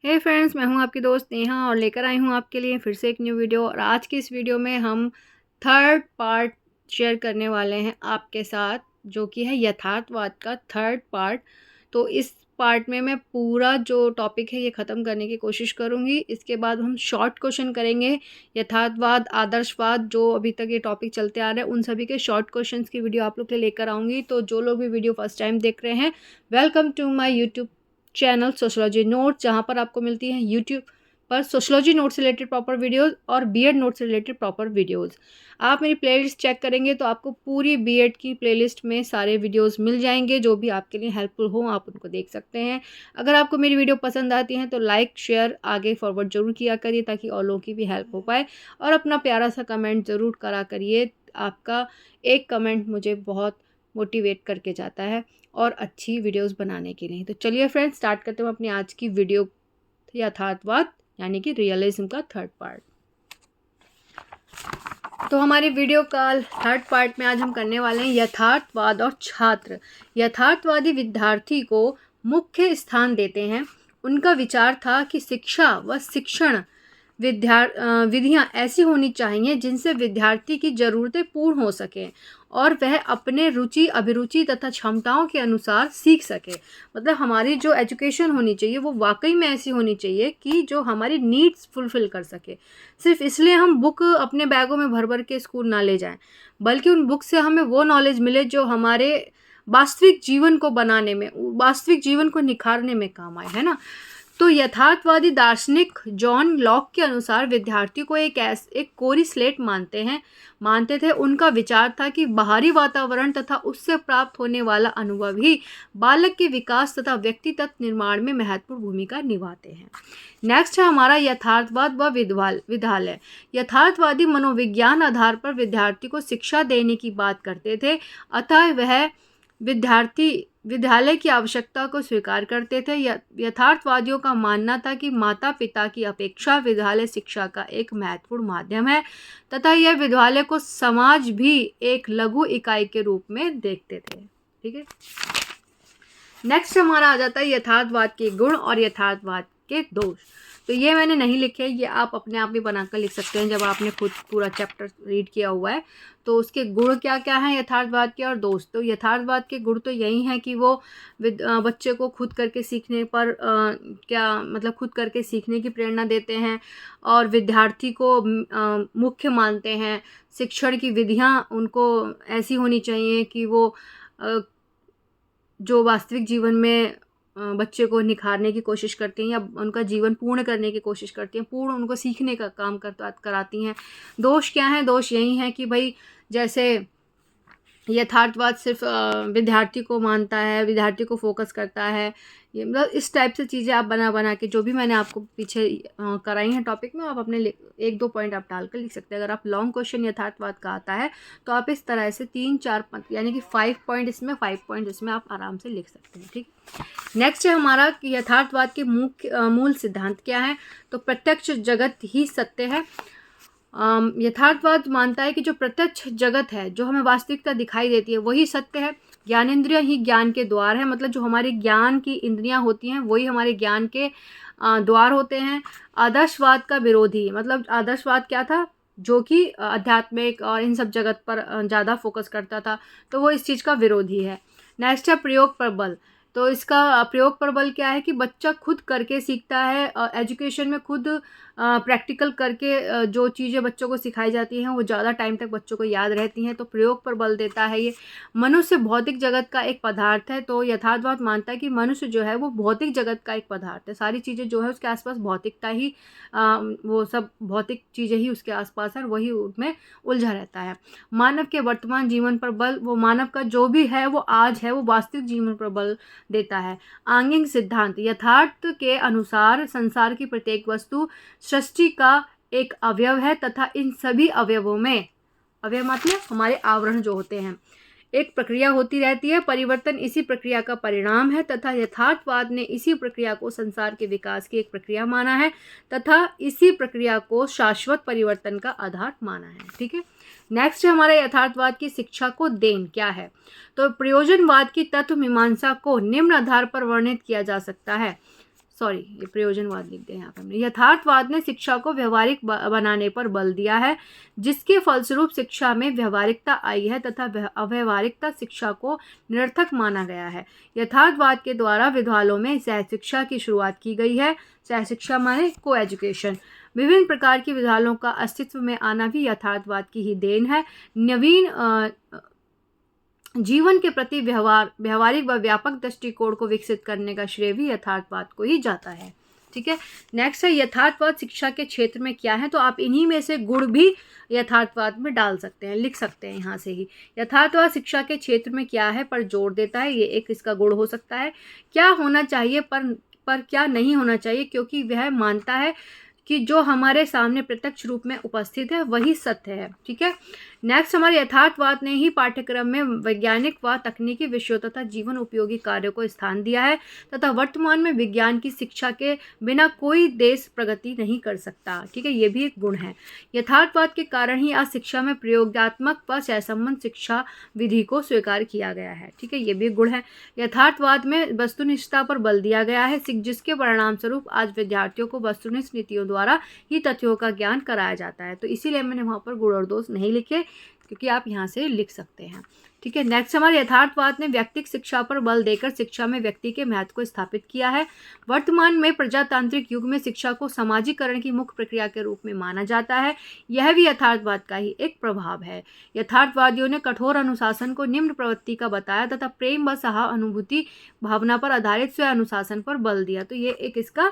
हे friends, मैं हूं आपकी दोस्त नेहा और लेकर आई हूं आपके लिए फिर से एक न्यू वीडियो। और आज की इस वीडियो में हम थर्ड पार्ट शेयर करने वाले हैं आपके साथ, जो कि है यथार्थवाद का थर्ड पार्ट। तो इस पार्ट में मैं पूरा जो टॉपिक है ये ख़त्म करने की कोशिश करूंगी। इसके बाद हम शॉर्ट क्वेश्चन करेंगे। यथार्थवाद, आदर्शवाद, जो अभी तक ये टॉपिक चलते आ रहे हैं उन सभी के शॉर्ट क्वेश्चंस की वीडियो आप लोग के लिए लेकर आऊँगी। तो जो लोग भी वीडियो फर्स्ट टाइम देख रहे हैं, welcome to my YouTube channel sociology notes, जहाँ पर आपको मिलती हैं यूट्यूब पर सोशियोलॉजी नोट्स से रिलेटेड प्रॉपर वीडियोस और बीएड नोट्स से रिलेटेड प्रॉपर वीडियोस। आप मेरी प्लेलिस्ट चेक करेंगे तो आपको पूरी बीएड की प्लेलिस्ट में सारे वीडियोस मिल जाएंगे, जो भी आपके लिए हेल्पफुल हो आप उनको देख सकते हैं। अगर आपको मेरी वीडियो पसंद आती है तो लाइक शेयर आगे फॉरवर्ड जरूर किया करिए, ताकि और लोगों की भी हेल्प हो पाए। और अपना प्यारा सा कमेंट ज़रूर करा करिए। आपका एक कमेंट मुझे बहुत मोटिवेट करके जाता है और अच्छी वीडियोस बनाने के लिए। तो चलिए फ्रेंड्स, स्टार्ट करते हैं अपनी आज की वीडियो, यथार्थवाद यानी कि रियलिज्म का थर्ड पार्ट। तो हमारी वीडियो का थर्ड पार्ट में आज हम करने वाले हैं यथार्थवाद और छात्र। यथार्थवादी विद्यार्थी को मुख्य स्थान देते हैं। उनका विचार था कि शिक्षा व शिक्षण विधियां ऐसी होनी चाहिए जिनसे विद्यार्थी की ज़रूरतें पूर्ण हो सकें और वह अपने रुचि, अभिरुचि तथा क्षमताओं के अनुसार सीख सके। मतलब हमारी जो एजुकेशन होनी चाहिए वो वाकई में ऐसी होनी चाहिए कि जो हमारी नीड्स फुलफ़िल कर सके। सिर्फ इसलिए हम बुक अपने बैगों में भर भर के स्कूल ना ले जाएं, बल्कि उन बुक से हमें वो नॉलेज मिले जो हमारे वास्तविक जीवन को बनाने में, वास्तविक जीवन को निखारने में काम आए, है ना। तो यथार्थवादी दार्शनिक जॉन लॉक के अनुसार विद्यार्थी को एक कोरी स्लेट मानते थे। उनका विचार था कि बाहरी वातावरण तथा उससे प्राप्त होने वाला अनुभव ही बालक के विकास तथा व्यक्तित्व निर्माण में महत्वपूर्ण भूमिका निभाते हैं। नेक्स्ट है हमारा यथार्थवाद व विद्यालय। यथार्थवादी मनोविज्ञान आधार पर विद्यार्थी को शिक्षा देने की बात करते थे, अतः वह विद्यालय की आवश्यकता को स्वीकार करते थे। यथार्थवादियों का मानना था कि माता पिता की अपेक्षा विद्यालय शिक्षा का एक महत्वपूर्ण माध्यम है तथा यह विद्यालय को समाज भी एक लघु इकाई के रूप में देखते थे। ठीक है, नेक्स्ट हमारा आ जाता है यथार्थवाद के गुण और यथार्थवाद के दोष। तो ये मैंने नहीं लिखे, ये आप अपने आप भी बनाकर लिख सकते हैं जब आपने खुद पूरा चैप्टर रीड किया हुआ है। तो उसके गुण क्या क्या हैं यथार्थवाद के और दोष। तो यथार्थवाद के गुण तो यही हैं कि वो बच्चे को खुद करके सीखने पर खुद करके सीखने की प्रेरणा देते हैं और विद्यार्थी को मुख्य मानते हैं। शिक्षण की विधियाँ उनको ऐसी होनी चाहिए कि वो जो वास्तविक जीवन में बच्चे को निखारने की कोशिश करती हैं या उनका जीवन पूर्ण करने की कोशिश करती हैं, पूर्ण उनको सीखने का काम कराती हैं। दोष क्या हैं? दोष यही हैं कि भाई जैसे यथार्थवाद सिर्फ विद्यार्थी को मानता है, विद्यार्थी को फोकस करता है। ये मतलब इस टाइप से चीज़ें आप बना के जो भी मैंने आपको पीछे कराई हैं टॉपिक में, आप अपने एक दो पॉइंट आप डालकर लिख सकते हैं। अगर आप लॉन्ग क्वेश्चन यथार्थवाद का आता है तो आप इस तरह से 3-4 यानी कि 5 पॉइंट इसमें, 5 पॉइंट इसमें आप आराम से लिख सकते हैं। ठीक, नेक्स्ट है हमारा कि यथार्थवाद के मूल सिद्धांत क्या है। तो प्रत्यक्ष जगत ही सत्य है। यथार्थवाद मानता है कि जो प्रत्यक्ष जगत है, जो हमें वास्तविकता दिखाई देती है, वही सत्य है। ज्ञानेंद्रियां ही ज्ञान के द्वार है। मतलब जो हमारी ज्ञान की इंद्रियां होती हैं वही हमारे ज्ञान के द्वार होते हैं। आदर्शवाद का विरोधी, मतलब आदर्शवाद क्या था? जो कि आध्यात्मिक और इन सब जगत पर ज़्यादा फोकस करता था, तो वो इस चीज़ का विरोधी है। नेक्स्ट है प्रयोग पर बल। तो इसका प्रयोग पर बल क्या है कि बच्चा खुद करके सीखता है। एजुकेशन में खुद प्रैक्टिकल करके जो चीज़ें बच्चों को सिखाई जाती हैं वो ज़्यादा टाइम तक बच्चों को याद रहती हैं। तो प्रयोग पर बल देता है ये। मनुष्य भौतिक जगत का एक पदार्थ है। तो यथार्थवाद मानता है कि मनुष्य जो है वो भौतिक जगत का एक पदार्थ है। सारी चीज़ें जो है उसके आसपास भौतिकता ही, वो सब भौतिक चीज़ें ही उसके आसपास है, वही उसमें उलझा रहता है। मानव के वर्तमान जीवन पर बल, वो मानव का जो भी है वो आज है, वो वास्तविक जीवन पर बल देता है। आंगिक सिद्धांत, यथार्थ के अनुसार संसार की प्रत्येक वस्तु सृष्टि का एक अवयव है तथा इन सभी अवयवों में, अवयव मतलब हमारे आवरण जो होते हैं, एक प्रक्रिया होती रहती है। परिवर्तन इसी प्रक्रिया का परिणाम है तथा यथार्थवाद ने इसी प्रक्रिया को संसार के विकास की एक प्रक्रिया माना है तथा इसी प्रक्रिया को शाश्वत परिवर्तन का आधार माना है। ठीक है, नेक्स्ट है हमारा यथार्थवाद की शिक्षा को देन क्या है। तो प्रयोजनवाद की तत्व मीमांसा को निम्न आधार पर वर्णित किया जा सकता है। सॉरी, ये प्रयोजनवाद लिख दिया यहाँ पर हमने। यथार्थवाद ने शिक्षा को व्यवहारिक बनाने पर बल दिया है, जिसके फलस्वरूप शिक्षा में व्यवहारिकता आई है तथा अव्यवहारिकता शिक्षा को निरर्थक माना गया है। यथार्थवाद के द्वारा विद्यालयों में सहशिक्षा की शुरुआत की गई है। सहशिक्षा माने को एजुकेशन। विभिन्न प्रकार की विद्यालयों का अस्तित्व में आना भी यथार्थवाद की ही देन है। नवीन जीवन के प्रति व्यवहारिक व व्यापक दृष्टिकोण को विकसित करने का श्रेय भी यथार्थवाद को ही जाता है। ठीक है, नेक्स्ट है यथार्थवाद शिक्षा के क्षेत्र में क्या है। तो आप इन्हीं में से गुण भी यथार्थवाद में डाल सकते हैं, लिख सकते हैं यहाँ से ही। यथार्थवाद शिक्षा के क्षेत्र में क्या है पर जोर देता है, ये एक इसका गुण हो सकता है। क्या होना चाहिए पर क्या नहीं होना चाहिए, क्योंकि वह मानता है कि जो हमारे सामने प्रत्यक्ष रूप में उपस्थित है वही सत्य है। ठीक है, नेक्स्ट हमारे यथार्थवाद ने ही पाठ्यक्रम में वैज्ञानिक व तकनीकी विषयों तथा जीवन उपयोगी कार्यों को स्थान दिया है तथा वर्तमान में विज्ञान की शिक्षा के बिना कोई देश प्रगति नहीं कर सकता। ठीक है, ये भी एक गुण है। यथार्थवाद के कारण ही आज शिक्षा में प्रयोगात्मक व सहसंबंध शिक्षा विधि को स्वीकार किया गया है। ठीक है, ये भी एक गुण है। यथार्थवाद में वस्तुनिष्ठता पर बल दिया गया है, जिसके परिणाम स्वरूप आज विद्यार्थियों को वस्तुनिष्ठ नीतियों द्वारा ही तथ्यों का ज्ञान कराया जाता है। तो इसीलिए मैंने वहाँ पर गुण और दोष नहीं लिखे, क्योंकि आप यहाँ से लिख सकते हैं। ठीक है, नेक्स्ट हमारे यथार्थवाद ने व्यक्तिगत शिक्षा पर बल देकर शिक्षा में व्यक्ति के महत्व को स्थापित किया है। वर्तमान में प्रजातांत्रिक युग में शिक्षा को समाजीकरण की मुख्य प्रक्रिया के रूप में माना जाता है। यह भी यथार्थवाद का ही एक प्रभाव है। यथार्थवादियों ने कठोर अनुशासन को निम्न प्रवृत्ति का बताया तथा प्रेम व सहानुभूति भावना पर आधारित स्व अनुशासन पर बल दिया। तो ये एक इसका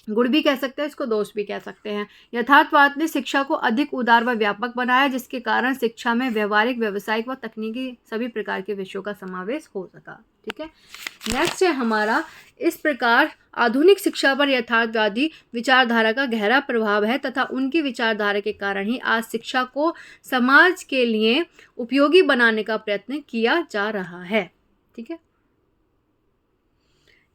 गुण भी कह सकते हैं, इसको दोष भी कह सकते हैं। यथार्थवाद ने शिक्षा को अधिक उदार व व्यापक बनाया, जिसके कारण शिक्षा में व्यवहारिक, व्यावसायिक व तकनीकी सभी प्रकार के विषयों का समावेश हो सका। ठीक है, नेक्स्ट है हमारा, इस प्रकार आधुनिक शिक्षा पर यथार्थवादी विचारधारा का गहरा प्रभाव है तथा उनकी विचारधारा के कारण ही आज शिक्षा को समाज के लिए उपयोगी बनाने का प्रयत्न किया जा रहा है। ठीक है,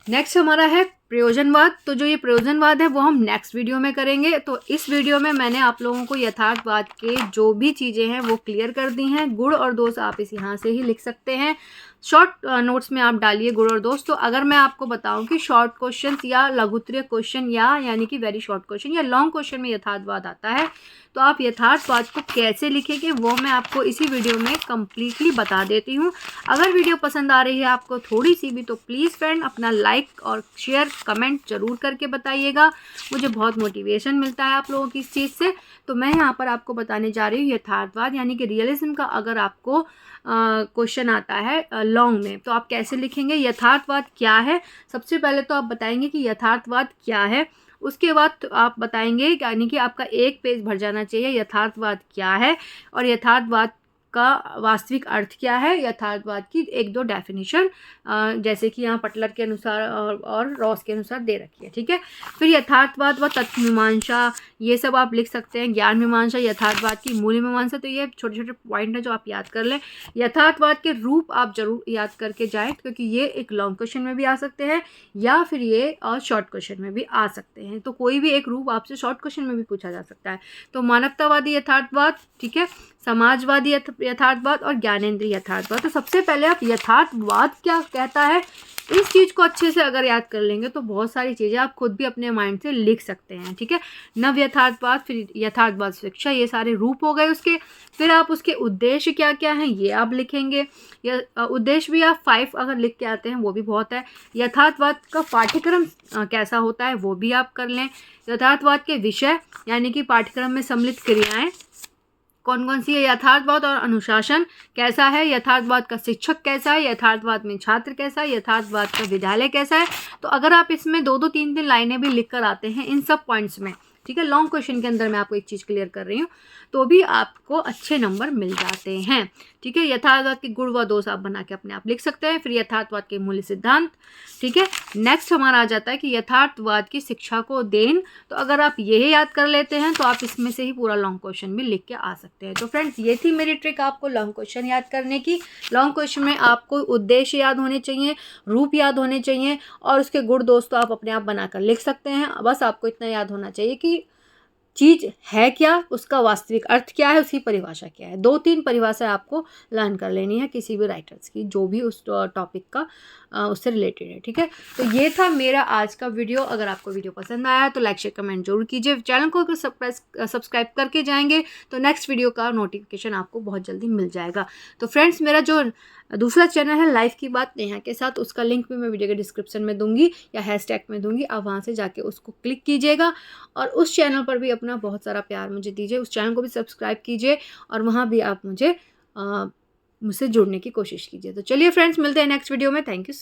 नेक्स्ट हमारा है प्रयोजनवाद। तो जो ये प्रयोजनवाद है वो हम नेक्स्ट वीडियो में करेंगे। तो इस वीडियो में मैंने आप लोगों को यथार्थवाद के जो भी चीज़ें हैं वो क्लियर कर दी हैं। गुण और दोष आप इस यहाँ से ही लिख सकते हैं। शॉर्ट नोट्स में आप डालिए गुण और दोष। तो अगर मैं आपको बताऊं कि शॉर्ट क्वेश्चन या लघुत्तरीय क्वेश्चन या यानी कि वेरी शॉर्ट क्वेश्चन या लॉन्ग क्वेश्चन में यथार्थवाद आता है, तो आप यथार्थवाद को कैसे लिखेंगे वो मैं आपको इसी वीडियो में कम्प्लीटली बता देती हूँ। अगर वीडियो पसंद आ रही है आपको थोड़ी सी भी, तो प्लीज़ फ्रेंड अपना लाइक और शेयर कमेंट जरूर करके बताइएगा। मुझे बहुत मोटिवेशन मिलता है आप लोगों की इस चीज़ से। तो मैं यहाँ पर आपको बताने जा रही हूँ यथार्थवाद यानी कि रियलिज्म का अगर आपको क्वेश्चन आता है लॉन्ग में, तो आप कैसे लिखेंगे। यथार्थवाद क्या है, सबसे पहले तो आप बताएंगे कि यथार्थवाद क्या है। उसके बाद आप बताएंगे यानी कि आपका एक पेज भर जाना चाहिए यथार्थवाद क्या है और यथार्थवाद का वास्तविक अर्थ क्या है, यथार्थवाद की एक दो डेफिनेशन जैसे कि यहाँ पटलर के अनुसार और रॉस के अनुसार दे रखी है। ठीक है, फिर यथार्थवाद व तथ्य मीमांसा ये सब आप लिख सकते हैं। ज्ञान मीमांसा, यथार्थवाद की मूल्य मीमांसा, तो ये छोटे छोटे पॉइंट है जो आप याद कर लें। यथार्थवाद के रूप आप जरूर याद करके जाएं, क्योंकि ये एक लॉन्ग क्वेश्चन में भी आ सकते हैं या फिर ये और शॉर्ट क्वेश्चन में भी आ सकते हैं। तो कोई भी एक रूप आपसे शॉर्ट क्वेश्चन में भी पूछा जा सकता है। तो मानवतावादी यथार्थवाद, ठीक है, समाजवादी यथार्थवाद और ज्ञानेंद्रीय यथार्थवाद। तो सबसे पहले आप यथार्थवाद क्या कहता है इस चीज़ को अच्छे से अगर याद कर लेंगे तो बहुत सारी चीज़ें आप खुद भी अपने माइंड से लिख सकते हैं। ठीक है, नव यथार्थवाद, फिर यथार्थवाद शिक्षा, ये सारे रूप हो गए उसके। फिर आप उसके उद्देश्य क्या क्या हैं ये आप लिखेंगे। उद्देश्य भी आप 5 अगर लिख के आते हैं वो भी बहुत है। यथार्थवाद का पाठ्यक्रम कैसा होता है वो भी आप कर लें। यथार्थवाद के विषय यानी कि पाठ्यक्रम में सम्मिलित क्रियाएँ कौन कौन सी है। यथार्थवाद और अनुशासन कैसा है, यथार्थवाद का शिक्षक कैसा है, यथार्थवाद में छात्र कैसा है, यथार्थवाद का विद्यालय कैसा है। तो अगर आप इसमें 2-2 3-3 लाइनें भी लिख कर आते हैं इन सब पॉइंट्स में, ठीक है, लॉन्ग क्वेश्चन के अंदर मैं आपको एक चीज़ क्लियर कर रही हूँ, तो भी आपको अच्छे नंबर मिल जाते हैं। ठीक है, यथार्थवाद के गुण व दोष आप बना के अपने आप लिख सकते हैं। फिर यथार्थवाद के मूल्य सिद्धांत। ठीक है, नेक्स्ट हमारा आ जाता है कि यथार्थवाद की शिक्षा को देन। तो अगर आप यही याद कर लेते हैं तो आप इसमें से ही पूरा लॉन्ग क्वेश्चन भी लिख के आ सकते हैं। तो फ्रेंड्स ये थी मेरी ट्रिक आपको लॉन्ग क्वेश्चन याद करने की। लॉन्ग क्वेश्चन में आपको उद्देश्य याद होने चाहिए, रूप याद होने चाहिए और उसके गुण दोष तो आप अपने आप बनाकर लिख सकते हैं। बस आपको इतना याद होना चाहिए कि चीज़ है क्या, उसका वास्तविक अर्थ क्या है, उसकी परिभाषा क्या है। 2-3 परिभाषा आपको लर्न कर लेनी है किसी भी राइटर्स की, जो भी उस टॉपिक का उससे रिलेटेड है, ठीक है। तो ये था मेरा आज का वीडियो। अगर आपको वीडियो पसंद आया तो लाइक शेयर कमेंट जरूर कीजिए। चैनल को अगर सब्सक्राइब करके जाएंगे तो नेक्स्ट वीडियो का नोटिफिकेशन आपको बहुत जल्दी मिल जाएगा। तो फ्रेंड्स, मेरा जो दूसरा चैनल है लाइफ की बात नेहा के साथ, उसका लिंक भी मैं वीडियो के डिस्क्रिप्शन में दूंगी या हैशटैग में दूंगी। आप वहाँ से जाके उसको क्लिक कीजिएगा और उस चैनल पर भी अपना बहुत सारा प्यार मुझे दीजिए। उस चैनल को भी सब्सक्राइब कीजिए और वहाँ भी आप मुझसे जुड़ने की कोशिश कीजिए। तो चलिए फ्रेंड्स, मिलते हैं नेक्स्ट वीडियो में। Thank you.